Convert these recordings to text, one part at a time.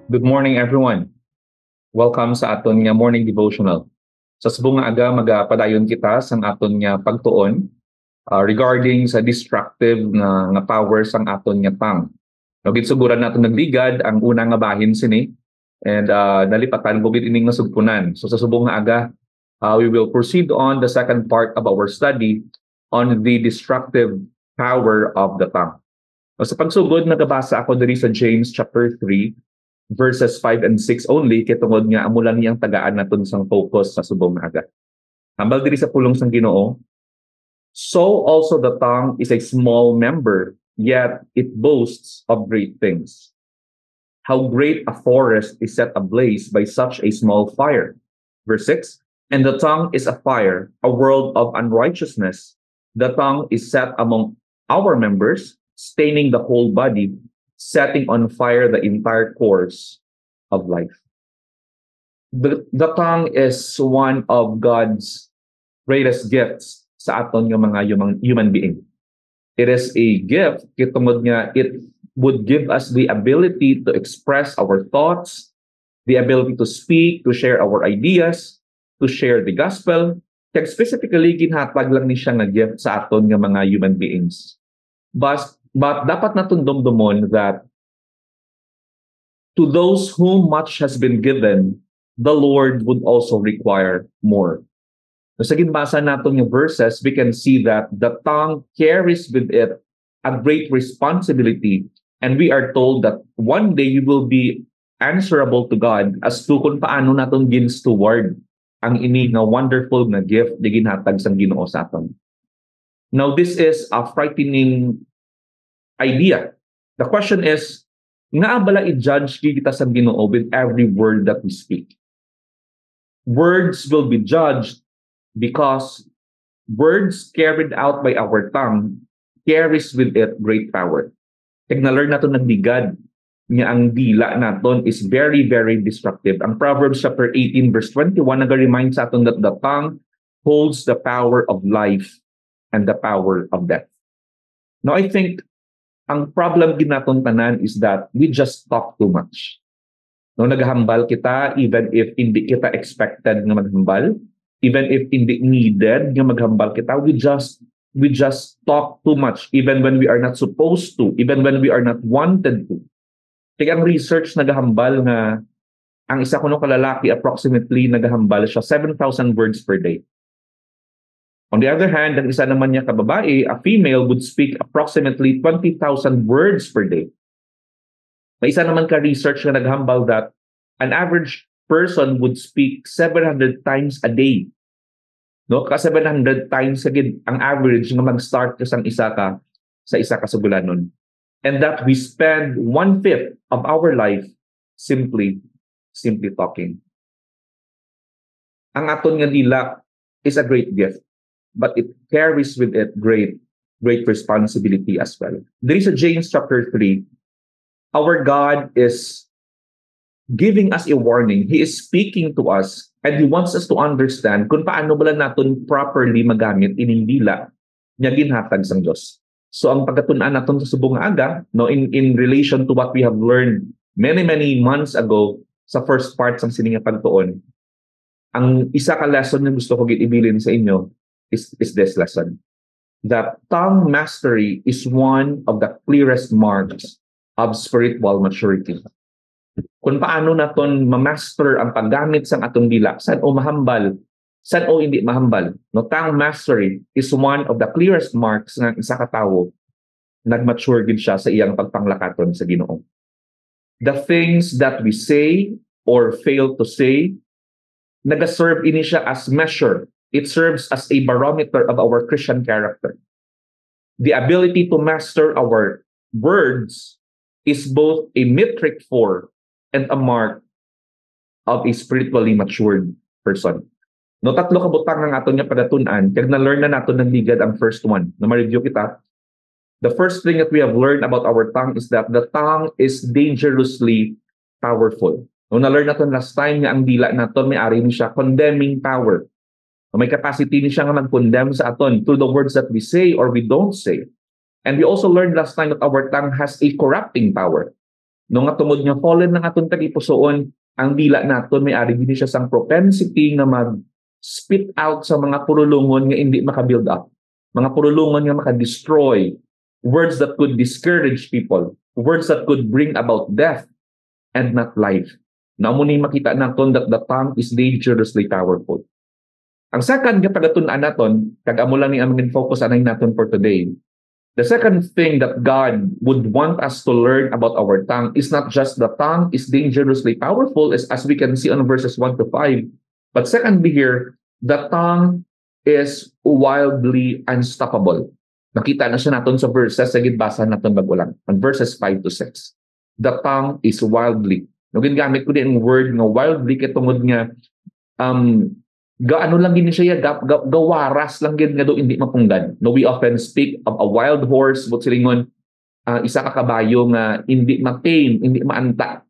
Good morning, everyone. Welcome sa aton nga morning devotional. Sa subong nga aga magapadayon kita sang aton nga pagtuon regarding sa destructive nga powers sang aton nga tang. No gitsugura naton nagligad ang una nga bahin sini and nalipatan ko gid ining nasugpunan. So sa subong nga aga we will proceed on the second part of our study on the destructive power of the tongue. So, sa pagsugod nagabasa ako diri sa James chapter 3 verses 5 and 6 only kay tungod nga amo lang niyang tagaan naton sang focus sa subong nga aga. Hambal diri sa pulong sang Ginoo, so also the tongue is a small member, yet it boasts of great things. How great a forest is set ablaze by such a small fire. Verse 6, and the tongue is a fire, a world of unrighteousness. The tongue is set among our members, staining the whole body, setting on fire the entire course of life. The tongue is one of God's greatest gifts sa aton nga mga human being. It is a gift kitungod nga it would give us the ability to express our thoughts, the ability to speak, to share our ideas, to share the gospel. Kaya specifically ginhatag lang ni siya nga gift sa aton nga mga human beings. But dapat natin dumdumon that to those whom much has been given, the Lord would also require more. So, sa ginbasa natin yung verses, we can see that the tongue carries with it a great responsibility, and we are told that one day you will be answerable to God as to kung paano natin ginsteward ang ini nga wonderful na gift na ginhatag sang Ginoo sa aton. Now, this is a frightening idea. The question is, nga bala i-judge kita sa Ginoo with every word that we speak? Words will be judged because words carried out by our tongue carries with it great power. Tignalar nato nagligad nga ang dila naton is very, very destructive. Ang Proverbs chapter 18 verse 21 nag-remind sa aton that the tongue holds the power of life and the power of death. Now, I think ang problem din naton tanan is that we just talk too much. No, naghambal kita even if hindi kita expected nga maghambal, even if hindi needed nga maghambal kita, we just talk too much even when we are not supposed to, even when we are not wanted to. Kaya ang research naghambal nga ang isa kuno kalalaki approximately naghambal siya 7,000 words per day. On the other hand, ang isa naman niya kababae, a female would speak approximately 20,000 words per day. May isa naman ka-research na naghambal that an average person would speak 700 times a day. No? Ka 700 times agad ang average nga mag-start ka sa isa ka sugulanon. And that we spend 1/5 of our life simply talking. Ang aton nga dila is a great gift, but it carries with it great responsibility as well. There is a James chapter 3. Our God is giving us a warning. He is speaking to us and He wants us to understand kung paano bala natin properly magamit ining dila nga ginhatag sang Dios. So ang pagkatun-an natin sa subong aga, no, in relation to what we have learned many months ago sa first part sang sininga pagtuon, ang isa ka lesson na gusto ko giibilin sa inyo is this lesson. That tongue mastery is one of the clearest marks of spiritual maturity. Kung paano naton ma-master ang paggamit sang atong dila, saan o mahambal, saan o hindi mahambal. No, tongue mastery is one of the clearest marks ng isa ka tawo nagmature gid siya sa iyang pagpanglakaton sa Ginoo. The things that we say or fail to say, nagaserve ini siya as measure. It serves as a barometer of our Christian character. The ability to master our words is both a metric for and a mark of a spiritually matured person. No, tatlo ka butang ang aton nga pagatunan, kag na-learn na naton ng ligad ang first one. Na ma-review kita. The first thing that we have learned about our tongue is that the tongue is dangerously powerful. No, na-learn naton last time nga ang dila naton may ari ni siya condemning power. No, may capacity ni siya nga mag-condemn sa aton through the words that we say or we don't say. And we also learned last time that our tongue has a corrupting power. No nga tungod nga fallen ng aton tagipusoon, ang dila naton may ari gini siya sang propensity nga mag-spit out sa mga purulungon nga hindi maka-build up. Mga purulungon nga maka-destroy. Words that could discourage people. Words that could bring about death and not life. Na mo ni makita naton that the tongue is dangerously powerful. Ang second nga pagatun-an naton, kag amo lang ni aming focus anay naton for today. The second thing that God would want us to learn about our tongue is not just the tongue is dangerously powerful as we can see on verses 1 to 5, but secondly here, the tongue is wildly unstoppable. Nakita na siya naton sa verses, sa gitbasa naton bago lang, on verses 5 to 6. The tongue is wildly. Nung gamit ko din ang word nga wildly, katungod nga, gaano lang gini siya, gawaras lang gini nga do hindi mapunggan. No, we often speak of a wild horse, but silingon, isa ka kabayo nga hindi ma-tame, hindi maanta.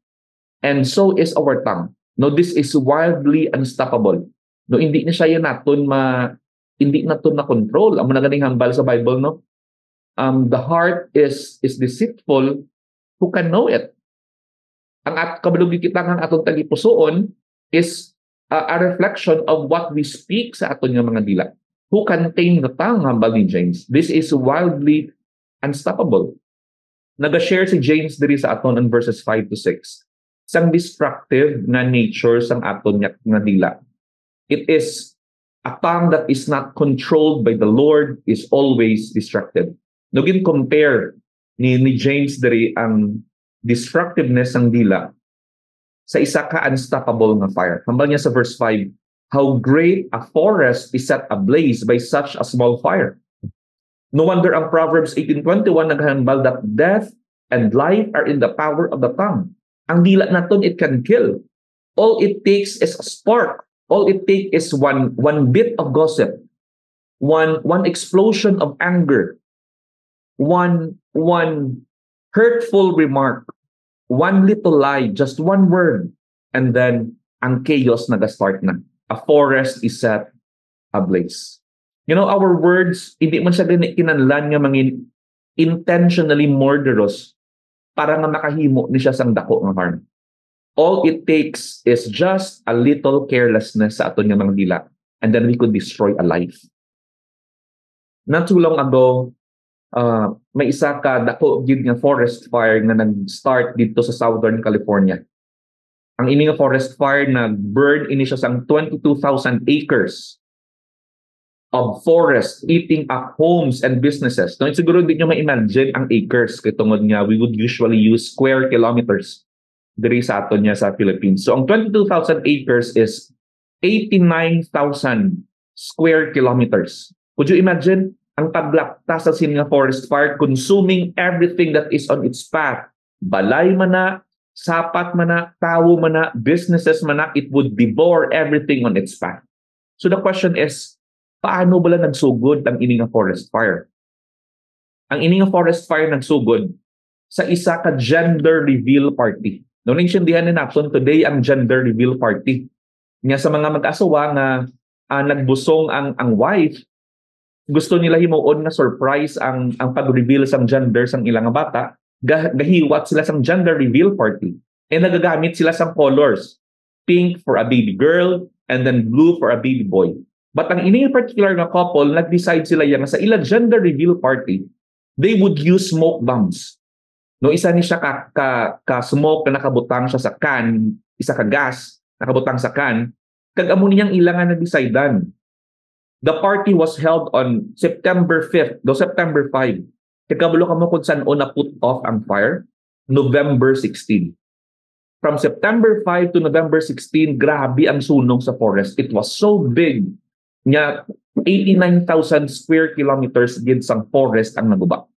And so is our tongue. No, this is wildly unstoppable. No, hindi na siya naton hindi naton na control. Amo na ganing hambal sa Bible, no? The heart is deceitful, who can know it? Ang kabalugid kita ng atong tagipusoon is a reflection of what we speak sa aton nga mga dila. Who can tame the tongue, hambal ni James? This is wildly unstoppable. Nag-share si James diri sa aton in verses 5 to 6. Sang destructive na nature sang aton nga dila. It is a tongue that is not controlled by the Lord is always destructive. Nugin compare ni James diri ang destructiveness ng dila sa isa ka unstoppable nga fire. Hambal niya sa verse 5, how great a forest is set ablaze by such a small fire. No wonder ang Proverbs 18:21 naghambal that death and life are in the power of the tongue. Ang dila naton, it can kill. All it takes is a spark. All it takes is one bit of gossip, one explosion of anger, one hurtful remark, one little lie, just one word, and then ang chaos nag-start na. A forest is set ablaze. You know, our words, hindi man siya kinanlan nga mangin intentionally murderous para nga makahimo ni siya sang dako nga harm. All it takes is just a little carelessness sa aton nga mga dila, and then we could destroy a life. Not too long ago, may isa ka dako gid nga forest fire nga nag-start dito sa Southern California. Ang ini nga forest fire nag-burn ini siya sang 22,000 acres of forest, eating up homes and businesses. No, siguro hindi nyo ma-imagine ang acres kay tungod nga we would usually use square kilometers diri sa aton niya sa Philippines. So ang 22,000 acres is 89,000 square kilometers. Could you imagine ang paglakta sa sin nga forest fire, consuming everything that is on its path? Balay man na, sapat man na, tao man na, businesses man na, it would devour everything on its path. So the question is, paano bala nagsugod ang ini nga forest fire? Ang ini nga forest fire nagsugod sa isa ka gender reveal party. Noong naintindihan ni Napson, today ang gender reveal party. Nga sa mga mag-asawa nga nagbusong ang wife, gusto nila himuon na surprise ang pag-reveal sang gender sang ilang bata, gahiwat sila sang gender reveal party. And nagagamit sila sang colors. Pink for a baby girl, and then blue for a baby boy. But ang ini particular na couple, nag-decide sila yan sa ilang gender reveal party, they would use smoke bombs. No, isa ni siya ka smoke na nakabutang siya sa can, isa ka gas nakabutang sa can, kag amo niyang ilangan na decidean. The party was held on September 5th, do September 5. Kagabulo ka mo kung saan na put off ang fire? November 16. From September 5 to November 16, grabe ang sunog sa forest. It was so big. Nya 89,000 square kilometers gid sang forest ang naguba.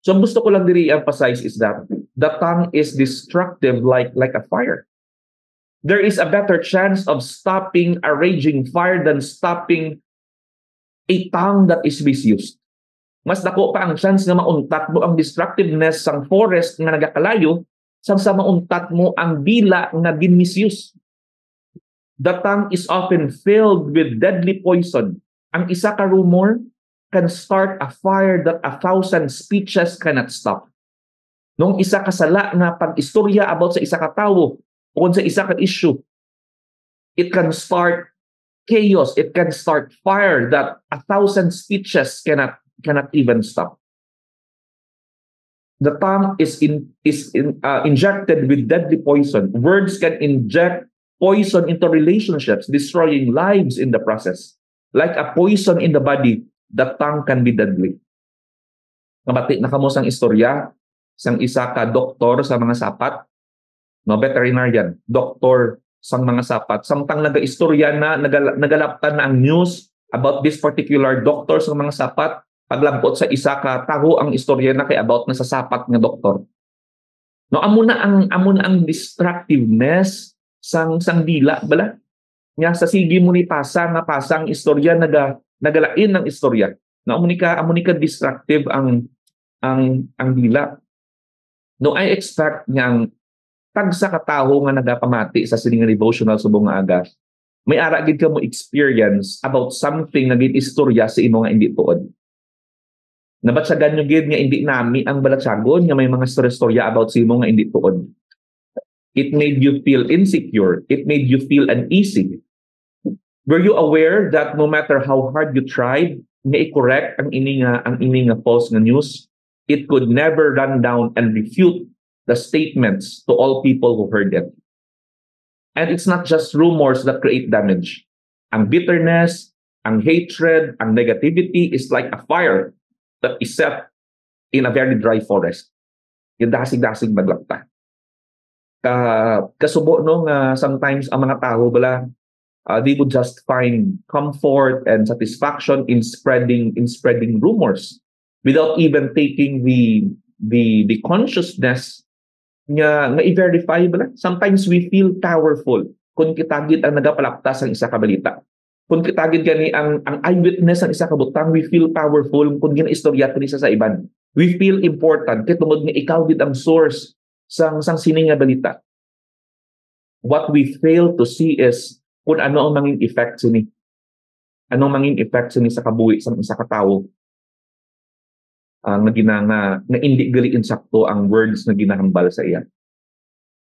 So ang gusto ko lang diri emphasize is that the tongue is destructive like a fire. There is a better chance of stopping a raging fire than stopping a tongue that is misused. Mas dako pa ang chance na mauntat mo ang destructiveness sang forest nga nagakalayo sang sa mauntat mo ang dila nga din-misuse. The tongue is often filled with deadly poison. Ang isa ka rumor can start a fire that 1,000 speeches cannot stop. Nung isa ka sala nga pag-istorya about sa isa ka tawo o sa isa ka issue, it can start chaos, it can start fire that 1,000 speeches cannot even stop. The tongue is injected with deadly poison. Words can inject poison into relationships, destroying lives in the process. Like a poison in the body, the tongue can be deadly. Nabati na kamo sang istorya, sang isa ka doktor sa mga sapat, no, veterinarian, doktor sang mga sapat. Samtang naga-istorya na, nagalaptan na ang news about this particular doctor sa mga sapat, paglampot sa isa ka taho ang istorya na kay about na sa sapat nga doktor. No, amo na ang distractiveness sang dila bala. Nya sa sige mo ni pasang istorya nagalain ng istorya. No, amo ni ka distractive ang dila. No, I expect niyang tagsa ka taho nga nagapamati sa sining devotional subong nga aga. May ara gid ka mo experience about something nga gid istorya sa imo nga hindi tuod. Nabatsagan nyo gid nga hindi nami ang balatsagon nga may mga storya about simo nga hindi tuod. It made you feel insecure. It made you feel uneasy. Were you aware that no matter how hard you tried nga i-correct ang ini nga false nga news, it could never run down and refute the statements to all people who heard it. And it's not just rumors that create damage. Ang bitterness, ang hatred, ang negativity is like a fire that is set in a very dry forest. Yung dasig-dasig maglakta. Kasubo no nga sometimes ang mga tao bala they would just find comfort and satisfaction in spreading rumors without even taking the consciousness nga i-verify bala. Sometimes we feel powerful kung kitagid ang nagapalapta sa isa ka balita. Kung kitagid gani ang eyewitness ang isa ka butang, we feel powerful kung ginaistorya kini sa iban. We feel important kay tungod nga ikaw gid ang source sang sining nga balita. What we fail to see is kung ano ang manging effect sini. Anong manging effect sini sa kabuhi sang isa ka tawo. Nga hindi gali insakto ang words na ginahambal sa iya.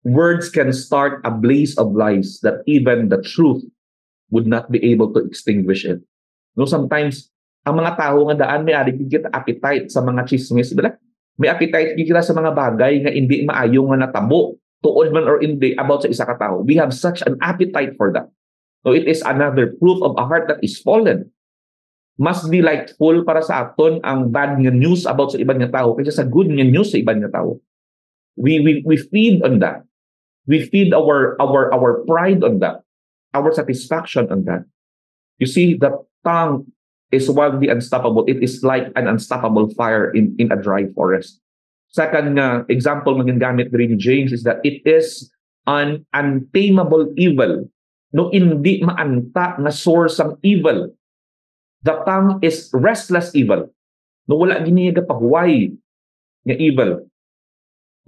Words can start a blaze of lies that even the truth would not be able to extinguish it. No, sometimes ang mga tao nga daan may ari kita appetite sa mga chismis, bala. May appetite kita sa mga bagay nga hindi maayo nga natabo tuod man or hindi about sa isa ka tawo. We have such an appetite for that. So it is another proof of a heart that is fallen. Must be like full para sa aton ang bad nga news about sa iban nga tao kaysa sa good nga news sa iban nga tao. We feed on that. We feed our pride on that. Our satisfaction on that. You see, the tongue is wildly unstoppable. It is like an unstoppable fire in a dry forest. Second example maging gamit ni James is that it is an untamable evil. No, hindi maanta na source ang evil. The tongue is restless evil. No, wala gini nga paghuway nga evil.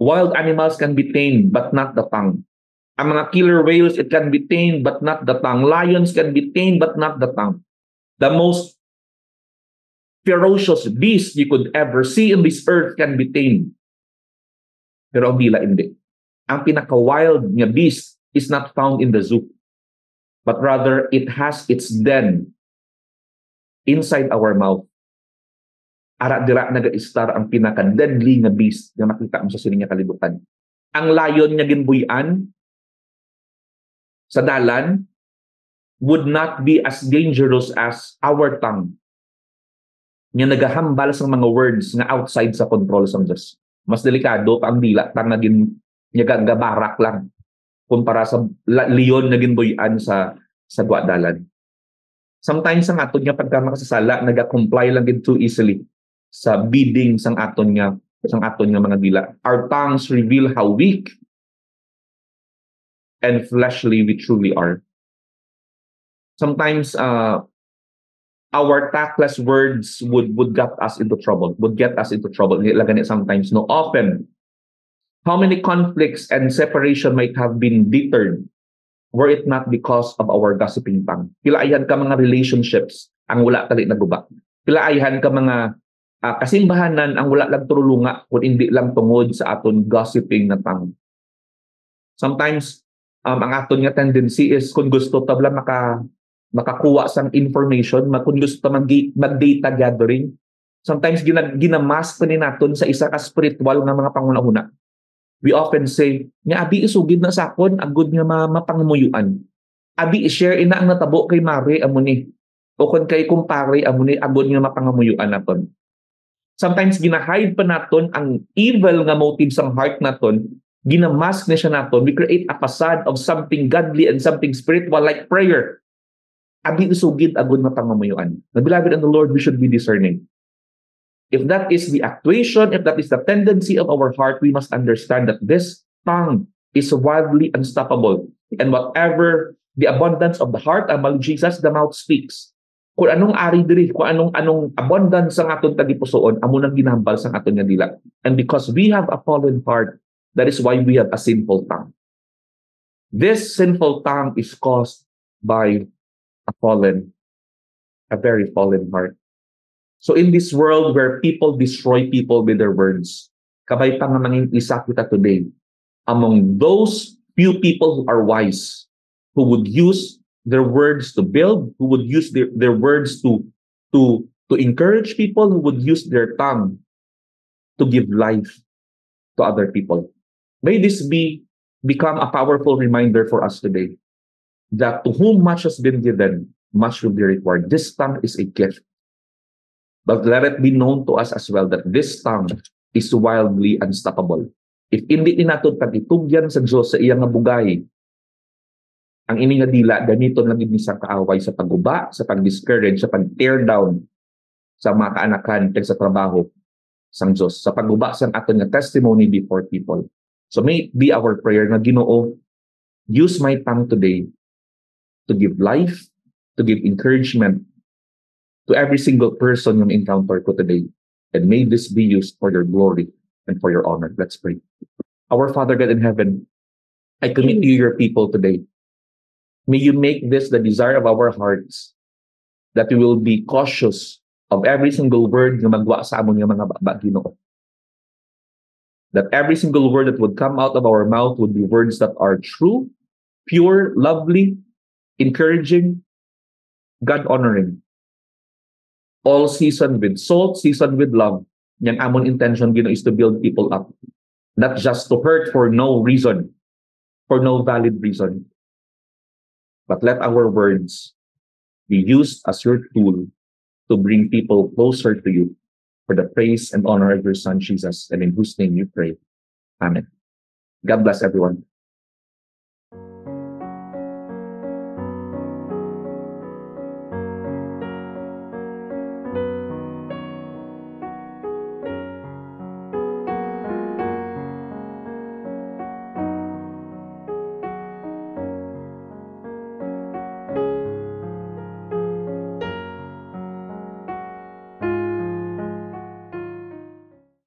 Wild animals can be tamed, but not the tongue. Ang mga killer whales, it can be tamed, but not the tongue. Lions can be tamed, but not the tongue. The most ferocious beast you could ever see in this earth can be tamed. Pero ang dila hindi. Ang pinaka-wild nga beast is not found in the zoo, but rather it has its den inside our mouth. Ara dira naga-istar ang pinaka-deadly nga beast nga makita mo sa sining nga kalibutan. Ang lion nga ginbuy-an sa dalan would not be as dangerous as our tongue. Nga nagahambal sa mga words nga outside sa control sa Diyos. Mas delikado pa ang dila tang naging gabarak lang kumpara sa leon na ginbuy-an sa guadalan. Sometimes ang aton nga pagka makasasala naga-comply lang gid too easily sa bidding sang aton nga mga dila. Our tongues reveal how weak and fleshly we truly are. Sometimes our tactless words would get us into trouble. Sometimes, no, often. How many conflicts and separation might have been deterred were it not because of our gossiping tongue? Pilaayan ka mga relationships ang wala tali naguba. Pilaayan ka mga kasimbahanan ang wala lang turulunga kung hindi lang tungod sa aton gossiping na tongue. Sometimes ang aton nga tendency is kung gusto tabla makakuha sang information, kung gusto mag-data gathering, sometimes ginamask ni naton sa isa ka spiritual nga mga pangunahuna. We often say, nga abi isugid na sa akon, agud nga mapangumuyuan. Abi i-share ina ang natabo kay Mare amo ni. O kung kay kumpare amo ni, agud nga mapangumuyuan naton. Sometimes ginahide pa naton ang evil nga motives sa heart naton, ginamask na siya naton. We create a facade of something godly and something spiritual like prayer. Abi isugid agud mapangumuyuan. Beloved in the Lord, we should be discerning. If that is the actuation, if that is the tendency of our heart, we must understand that this tongue is wildly unstoppable. And whatever the abundance of the heart, among Jesus, the mouth speaks. Kung anong ari diri, kung anong abundance ang aton tagipusoon, amo nang ginahambal sa aton nga dila. And because we have a fallen heart, that is why we have a sinful tongue. This sinful tongue is caused by a very fallen heart. So in this world where people destroy people with their words, kabay pa nga manging isa kita today, among those few people who are wise, who would use their words to build, who would use their words to encourage people, who would use their tongue to give life to other people. May this become a powerful reminder for us today that to whom much has been given, much will be required. This tongue is a gift. But let it be known to us as well that this tongue is wildly unstoppable. If hindi natin pagitugyan sa Diyos sa iyang nga bugay, ang ini nga dila, ganito lang din isang kaaway sa pagguba, sa pag-discourage, sa pag-tear down sa mga kaanakan sa trabaho sang Diyos, sa pagguba sa aton nga testimony before people. So may it be our prayer na Ginoo, use my tongue today to give life, to give encouragement to every single person yung encounter ko today. And may this be used for your glory and for your honor. Let's pray. Our Father God in heaven, I commit to you your people today. May you make this the desire of our hearts that we will be cautious of every single word na magwa sa amon ng mga baba, Ginoo. That every single word that would come out of our mouth would be words that are true, pure, lovely, encouraging, God-honoring. All seasoned with salt, seasoned with love. Yang amon intention, Ginoo, is to build people up. Not just to hurt for no reason, for no valid reason. But let our words be used as your tool to bring people closer to you for the praise and honor of your Son, Jesus, and in whose name you pray. Amen. God bless everyone.